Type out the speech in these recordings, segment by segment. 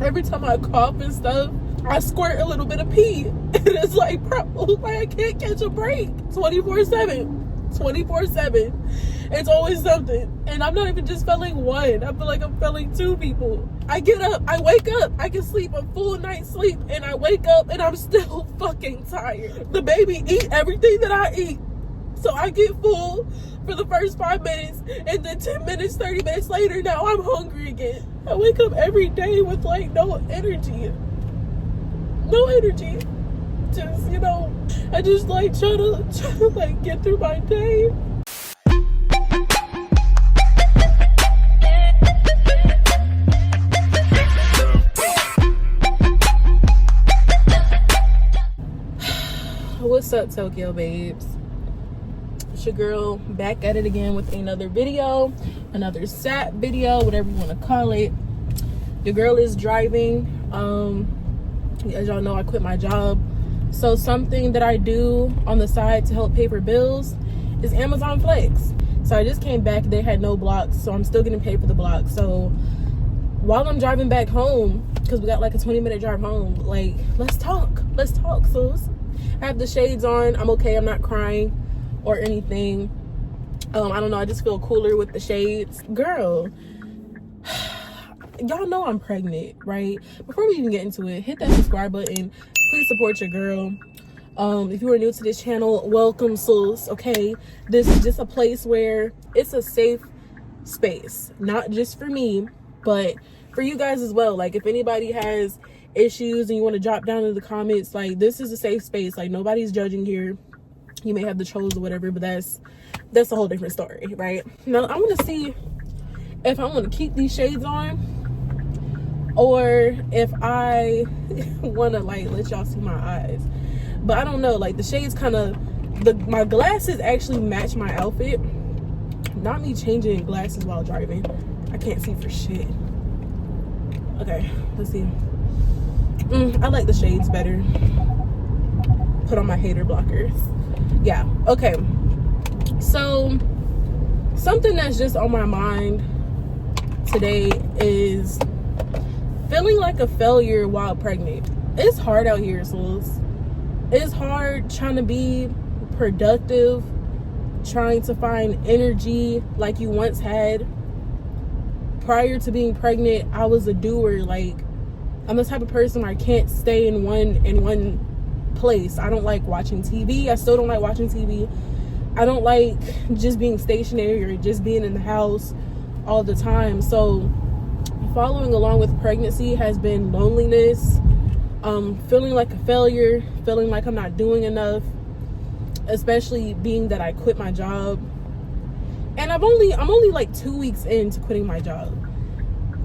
every time I cough and stuff, I squirt a little bit of pee. And it's like, bro, like I can't catch a break. 24/7. 24/7. It's always something. And I'm not even just feeling one. I feel like I'm feeling two people. I get up, I wake up, I can sleep a full night's sleep, and I wake up and I'm still fucking tired. The baby eat everything that I eat. So I get full for the first 5 minutes, and then 10 minutes, 30 minutes later, now I'm hungry again. I wake up every day with like no energy. No energy. Just, you know, I just like try to like get through my day. What's up, Tokyo babes? It's your girl back at it again with another video, another sat video, whatever you want to call it. Your girl is driving. As y'all know, I quit my job. So something that I do on the side to help pay for bills is Amazon Flex. So I just came back, they had no blocks, so I'm still getting paid for the block. So while I'm driving back home, because we got like a 20-minute drive home, like, let's talk, sis. I have the shades on, I'm okay, I'm not crying or anything. I don't know, I just feel cooler with the shades. Girl, y'all know I'm pregnant, right? Before we even get into it, hit that subscribe button. Please support your girl. If you are new to this channel, welcome, sis. Okay, this is just a place where it's a safe space, not just for me, but for you guys as well. Like, if anybody has issues and you want to drop down in the comments, like, this is a safe space. Like, nobody's judging here. You may have the trolls or whatever, but that's a whole different story, right? Now I want to see if I want to keep these shades on, or if I want to like let y'all see my eyes. But I don't know, like the shades kind of, my glasses actually match my outfit. Not me changing glasses while driving. I can't see for shit. Okay, let's see. I like the shades better. Put on my hater blockers. Yeah, okay. So something that's just on my mind today is feeling like a failure while pregnant. It's hard out here, sis. It's hard trying to be productive, trying to find energy like you once had. Prior to being pregnant, I was a doer. Like, I'm the type of person where I can't stay in one place. I don't like watching TV. I still don't like watching TV. I don't like just being stationary or just being in the house all the time. So following along with pregnancy has been loneliness, feeling like a failure, feeling like I'm not doing enough, especially being that I quit my job. And I'm only like 2 weeks into quitting my job.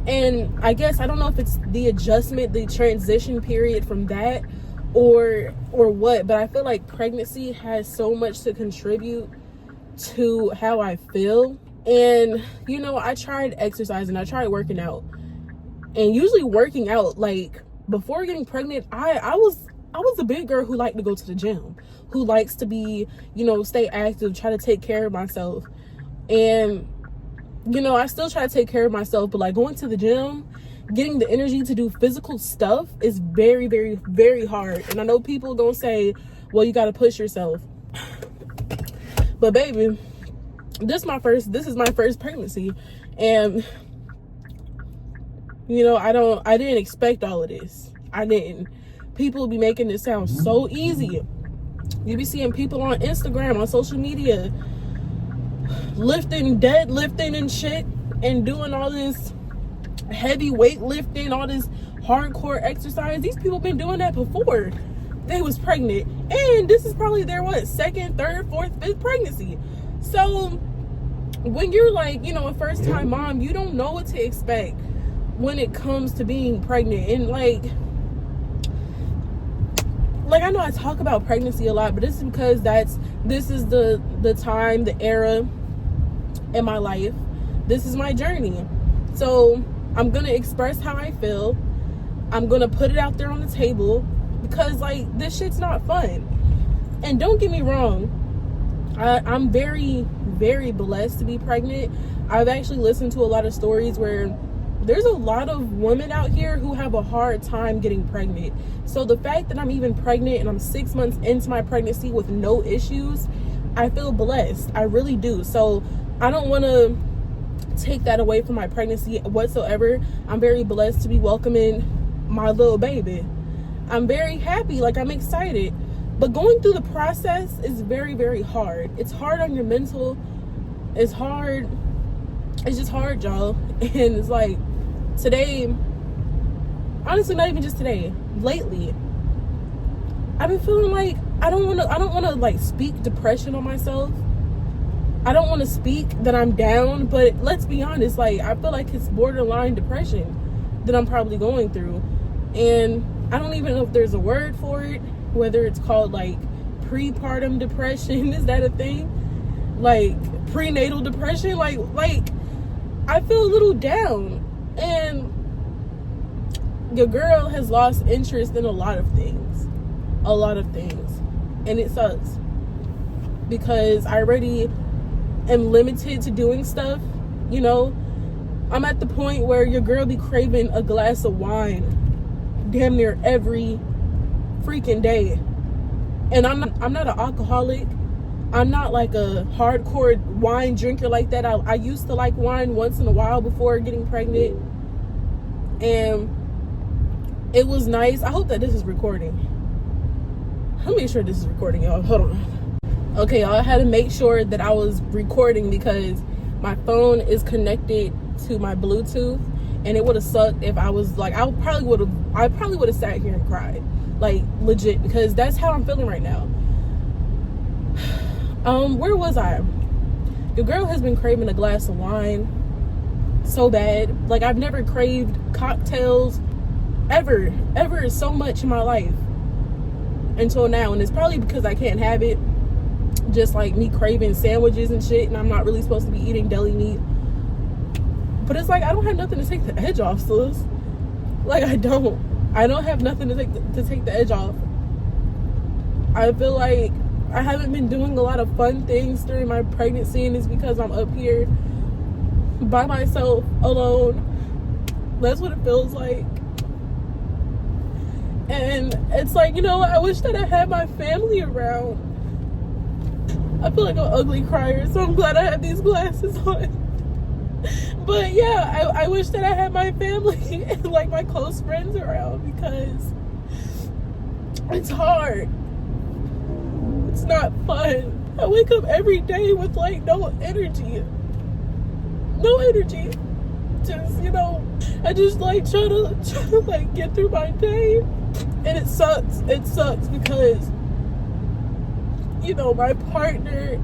And I guess, I don't know if it's the adjustment, the transition period from that or what, but I feel like pregnancy has so much to contribute to how I feel. And, you know, I tried exercising, I tried working out. And usually working out, like, before getting pregnant, I was a big girl who liked to go to the gym, who likes to be, you know, stay active, try to take care of myself. And, you know, I still try to take care of myself, but like going to the gym, getting the energy to do physical stuff is very, very, very hard. And I know people gonna say, well, you gotta push yourself. But baby, this is my first pregnancy. And, you know, I didn't expect all of this. I didn't. People be making it sound so easy. You be seeing people on Instagram, on social media, lifting, deadlifting and shit, and doing all this heavy weightlifting, all this hardcore exercise. These people been doing that before they was pregnant, and this is probably their second, third, fourth, fifth pregnancy. So when you're like, you know, a first time mom, you don't know what to expect when it comes to being pregnant. And like I know I talk about pregnancy a lot, but it's because this is the time, the era in my life. This is my journey. So I'm gonna express how I feel. I'm gonna put it out there on the table, because like, this shit's not fun. And don't get me wrong, I'm very, very blessed to be pregnant. I've actually listened to a lot of stories where there's a lot of women out here who have a hard time getting pregnant. So the fact that I'm even pregnant and I'm 6 months into my pregnancy with no issues, I feel blessed. I really do. So I don't want to take that away from my pregnancy whatsoever. I'm very blessed to be welcoming my little baby. I'm very happy. Like, I'm excited. But going through the process is very, very hard. It's hard on your mental. It's hard. It's just hard, y'all. And it's like, today, honestly, not even just today, lately, I've been feeling like I don't want to like speak depression on myself. I don't want to speak that I'm down, but let's be honest, like, I feel like it's borderline depression that I'm probably going through. And I don't even know if there's a word for it, whether it's called like prepartum depression. Is that a thing? Like prenatal depression? Like I feel a little down, and your girl has lost interest in a lot of things, and it sucks because I already am limited to doing stuff. You know, I'm at the point where your girl be craving a glass of wine damn near every freaking day, and I'm not an alcoholic. I'm not like a hardcore wine drinker like that. I used to like wine once in a while before getting pregnant, and it was nice. I hope that this is recording. Let me make sure this is recording, y'all. Hold on. Okay, y'all, I had to make sure that I was recording because my phone is connected to my Bluetooth, and it would have sucked if I was like, I probably would have sat here and cried, like legit, because that's how I'm feeling right now. Where was I? Your girl has been craving a glass of wine so bad. Like, I've never craved cocktails ever so much in my life until now, and it's probably because I can't have it. Just like me craving sandwiches and shit, and I'm not really supposed to be eating deli meat. But it's like, I don't have nothing to take the edge off, sis. Like, I don't have nothing to take the edge off. I feel like I haven't been doing a lot of fun things during my pregnancy, and it's because I'm up here by myself, alone. That's what it feels like. And it's like, you know, I wish that I had my family around. I feel like an ugly crier, so I'm glad I have these glasses on. But yeah, I wish that I had my family and like my close friends around, because it's hard. It's not fun. I wake up every day with like no energy. Just, you know, I just like try to like get through my day, and it sucks because, you know, my partner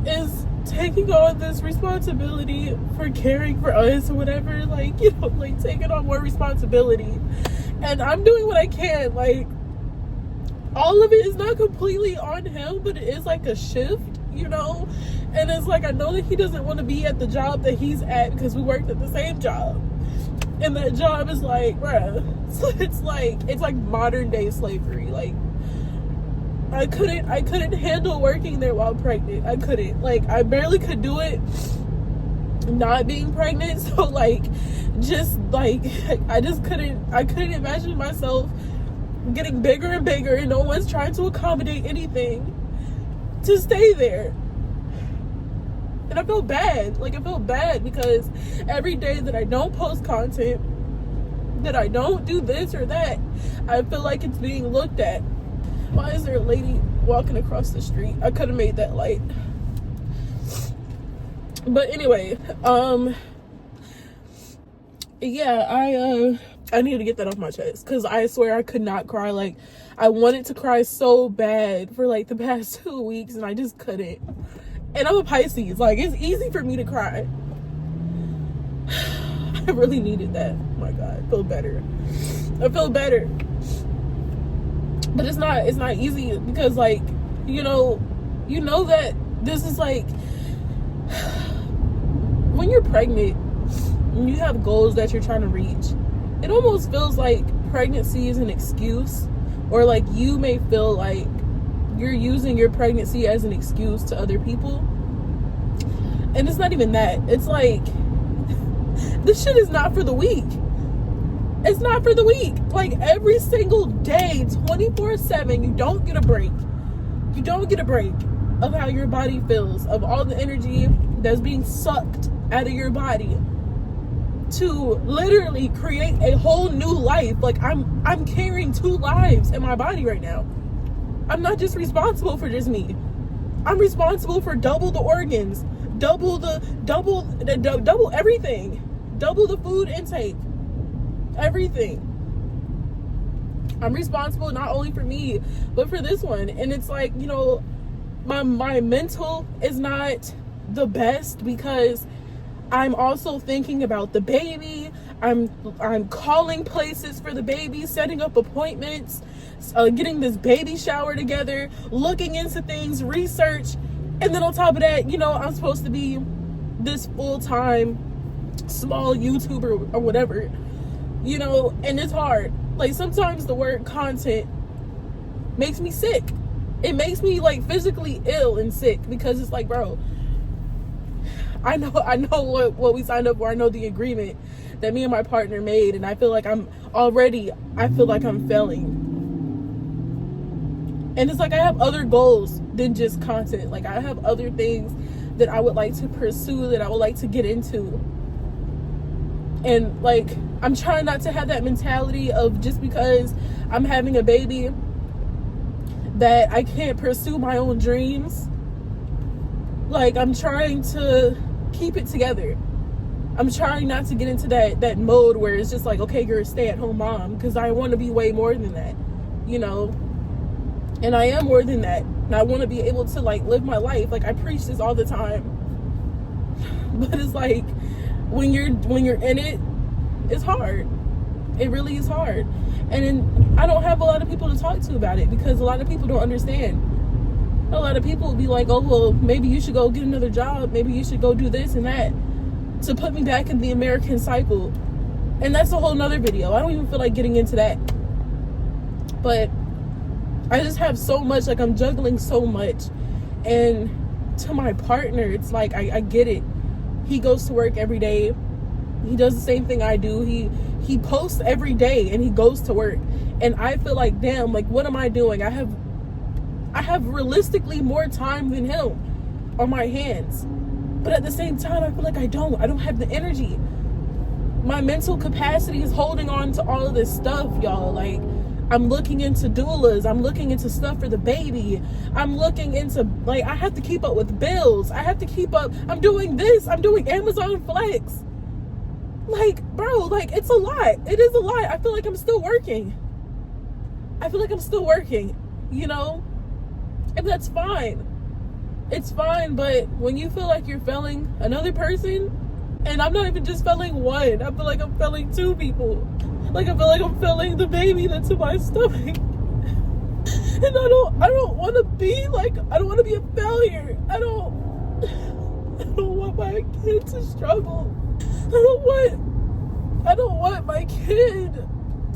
is taking on this responsibility for caring for us or whatever, like, you know, like taking on more responsibility, and I'm doing what I can. Like, all of it is not completely on him, but it is like a shift, you know. And it's like, I know that he doesn't want to be at the job that he's at because we worked at the same job, and that job is like, bruh, so it's like modern day slavery. Like, I couldn't handle working there while pregnant. I couldn't. Like, I barely could do it not being pregnant. So like, just like, I couldn't imagine myself getting bigger and bigger, and no one's trying to accommodate anything to stay there. And I feel bad. Like, I feel bad because every day that I don't post content, that I don't do this or that, I feel like it's being looked at. Why is there a lady walking across the street? I could have made that light. But anyway, yeah, I need to get that off my chest, because I swear I could not cry. Like, I wanted to cry so bad for like the past 2 weeks, and I just couldn't. And I'm a Pisces. Like, it's easy for me to cry. I really needed that. Oh my God, I feel better. But it's not easy, because like, you know that this is like, when you're pregnant and you have goals that you're trying to reach, it almost feels like pregnancy is an excuse, or like you may feel like you're using your pregnancy as an excuse to other people. And it's not even that. It's like, This shit is not for the weak. It's not for the weak. Like, every single day, 24/7, you don't get a break. You don't get a break of how your body feels, of all the energy that's being sucked out of your body to literally create a whole new life. Like, I'm carrying 2 lives in my body right now. I'm not just responsible for just me. I'm responsible for double the organs, double everything, double the food intake, everything. I'm responsible not only for me, but for this one. And it's like, you know, my mental is not the best because I'm also thinking about the baby. I'm calling places for the baby, setting up appointments, getting this baby shower together, looking into things, research. And then on top of that, you know, I'm supposed to be this full-time small YouTuber or whatever, you know, and it's hard. Like, sometimes the word content makes me sick. It makes me, like, physically ill and sick because it's like, bro, I know what we signed up for. I know the agreement that me and my partner made, and I feel like I'm failing. And it's like, I have other goals than just content. Like, I have other things that I would like to pursue, that I would like to get into. And, like, I'm trying not to have that mentality of just because I'm having a baby that I can't pursue my own dreams. Like, I'm trying to keep it together. I'm trying not to get into that mode where it's just like, okay, you're a stay-at-home mom, because I want to be way more than that, you know. And I am more than that. And I want to be able to, like, live my life. Like, I preach this all the time. But it's like, when you're in it, it's hard. It really is hard. And then I don't have a lot of people to talk to about it because a lot of people don't understand. A lot of people will be like, oh, well, maybe you should go get another job. Maybe you should go do this and that to put me back in the American cycle. And that's a whole nother video. I don't even feel like getting into that. But I just have so much, like, I'm juggling so much. And to my partner, it's like, I get it. He goes to work every day. He does the same thing I do. He posts every day and he goes to work. And I feel like, damn, like, what am I doing? I have realistically more time than him on my hands. But at the same time, I feel like I don't have the energy. My mental capacity is holding on to all of this stuff, y'all. Like, I'm looking into doulas. I'm looking into stuff for the baby. I'm looking into, like, I have to keep up with bills. I have to keep up. I'm doing this. I'm doing Amazon Flex. Like, bro, like, it's a lot. It is a lot. I feel like I'm still working. You know? And that's fine. It's fine, but when you feel like you're failing another person, and I'm not even just failing one, I feel like I'm failing 2 people. Like, I feel like I'm failing the baby that's in my stomach. And I don't want to be like, I don't want to be a failure. I don't want my kid to struggle. I don't want my kid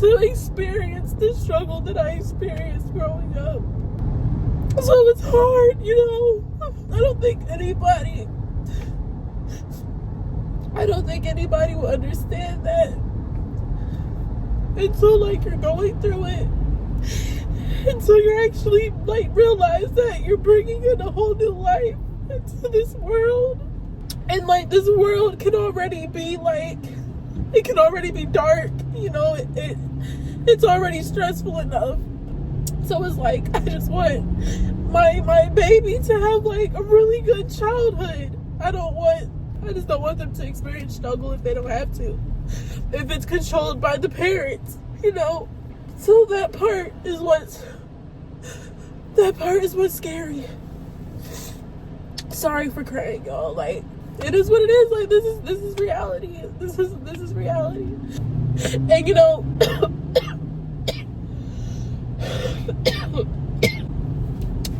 to experience the struggle that I experienced growing up. So it's hard, you know. I don't think anybody will understand that until, like, you're going through it. Until you actually, like, realize that you're bringing in a whole new life into this world. And, like, this world can already be, like, it can already be dark, you know. It's already stressful enough. So it's like, I just want my baby to have, like, a really good childhood. I just don't want them to experience struggle if they don't have to. If it's controlled by the parents, you know. So that part is what's scary. Sorry for crying, y'all. Like, it is what it is. Like, this is reality. This is reality. And, you know,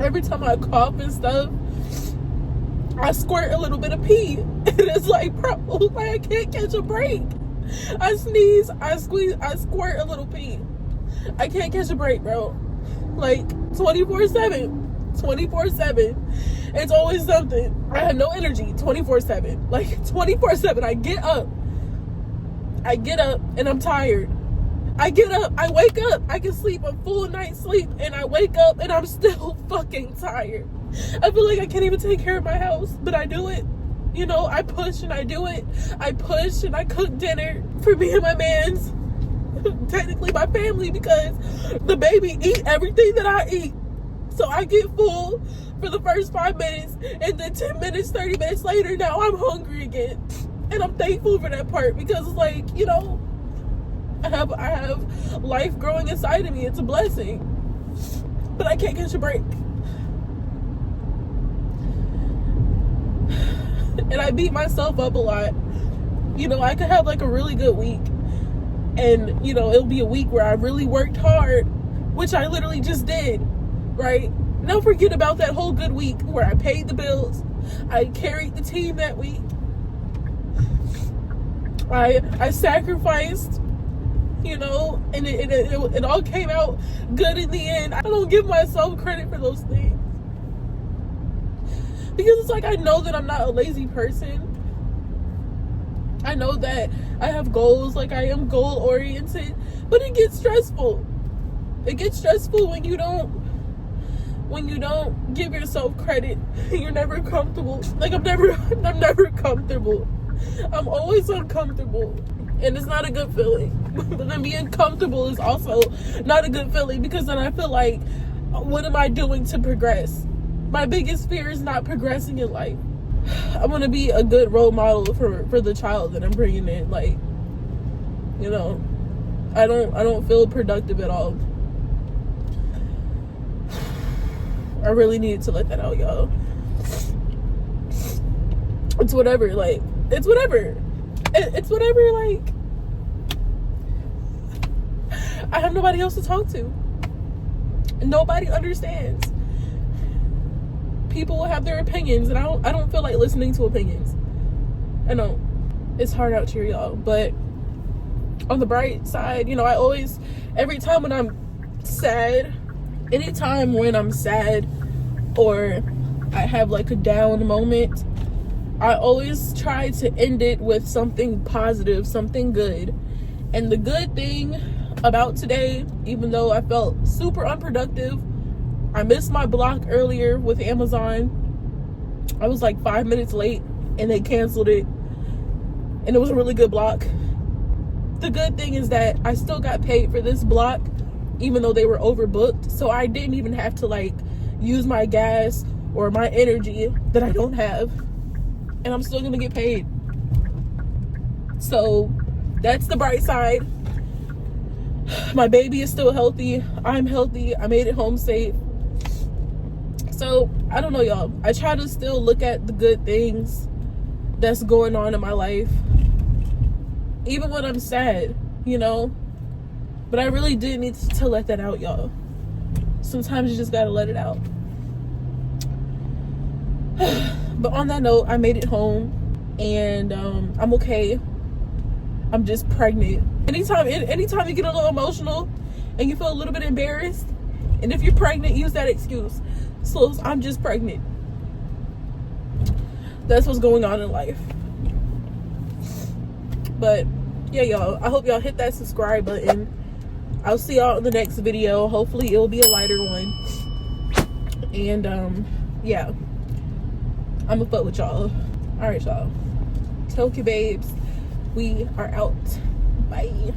every time I cough and stuff, I squirt a little bit of pee. And it's like, bro, like, I can't catch a break. I sneeze, I squeeze, I squirt a little pee. I can't catch a break, bro. Like, 24/7. 24/7. It's always something. I have no energy 24/7. Like, 24/7. I get up I get up and I'm tired. I get up, I wake up, I can sleep a full night's sleep, and I wake up and I'm still fucking tired. I feel like I can't even take care of my house, but I do it. You know, I push and I do it. I push and I cook dinner for me and my mans. Technically my family, because the baby eat everything that I eat. So I get full for the first 5 minutes, and then 10 minutes, 30 minutes later, now I'm hungry again. And I'm thankful for that part, because it's like, you know, I have life growing inside of me. It's a blessing. But I can't catch a break. And I beat myself up a lot. You know, I could have like a really good week, and you know, it'll be a week where I really worked hard, which I literally just did, right? Don't forget about that whole good week where I paid the bills, I carried the team that week, I sacrificed, you know, and it all came out good in the end. I don't give myself credit for those things, because it's like, I know that I'm not a lazy person. I know that I have goals, like I am goal oriented, but it gets stressful. It gets stressful when you don't give yourself credit. You're never comfortable. Like I'm never comfortable. I'm always uncomfortable, and it's not a good feeling. But then being comfortable is also not a good feeling, because then I feel like, what am I doing to progress? My biggest fear is not progressing in life. I want to be a good role model for the child that I'm bringing in. Like, you know, I don't feel productive at all. I really needed to let that out, y'all. It's whatever, like, it's whatever. It's whatever, like, I have nobody else to talk to. Nobody understands. People will have their opinions, and I don't feel like listening to opinions. I know it's hard out here, y'all, but on the bright side, you know, I always, every time when I'm sad, anytime when I'm sad or I have like a down moment, I always try to end it with something positive, something good. And the good thing about today, even though I felt super unproductive, I missed my block earlier with Amazon. I was like 5 minutes late and they canceled it, and it was a really good block. The good thing is that I still got paid for this block, even though they were overbooked. So I didn't even have to like use my gas or my energy that I don't have, and I'm still gonna get paid. So that's the bright side. My baby is still healthy. I'm healthy. I made it home safe. So I don't know, y'all. I try to still look at the good things that's going on in my life, even when I'm sad, you know. But I really did need to let that out, y'all. Sometimes you just gotta let it out. But on that note, I made it home, and I'm okay. I'm just pregnant. Anytime you get a little emotional and you feel a little bit embarrassed, and if you're pregnant, use that excuse. So I'm just pregnant. That's what's going on in life. But yeah, y'all, I hope y'all hit that subscribe button. I'll see y'all in the next video. Hopefully it'll be a lighter one. And yeah, I'ma fuck with y'all. All right, y'all. Tokyo babes, we are out. Bye.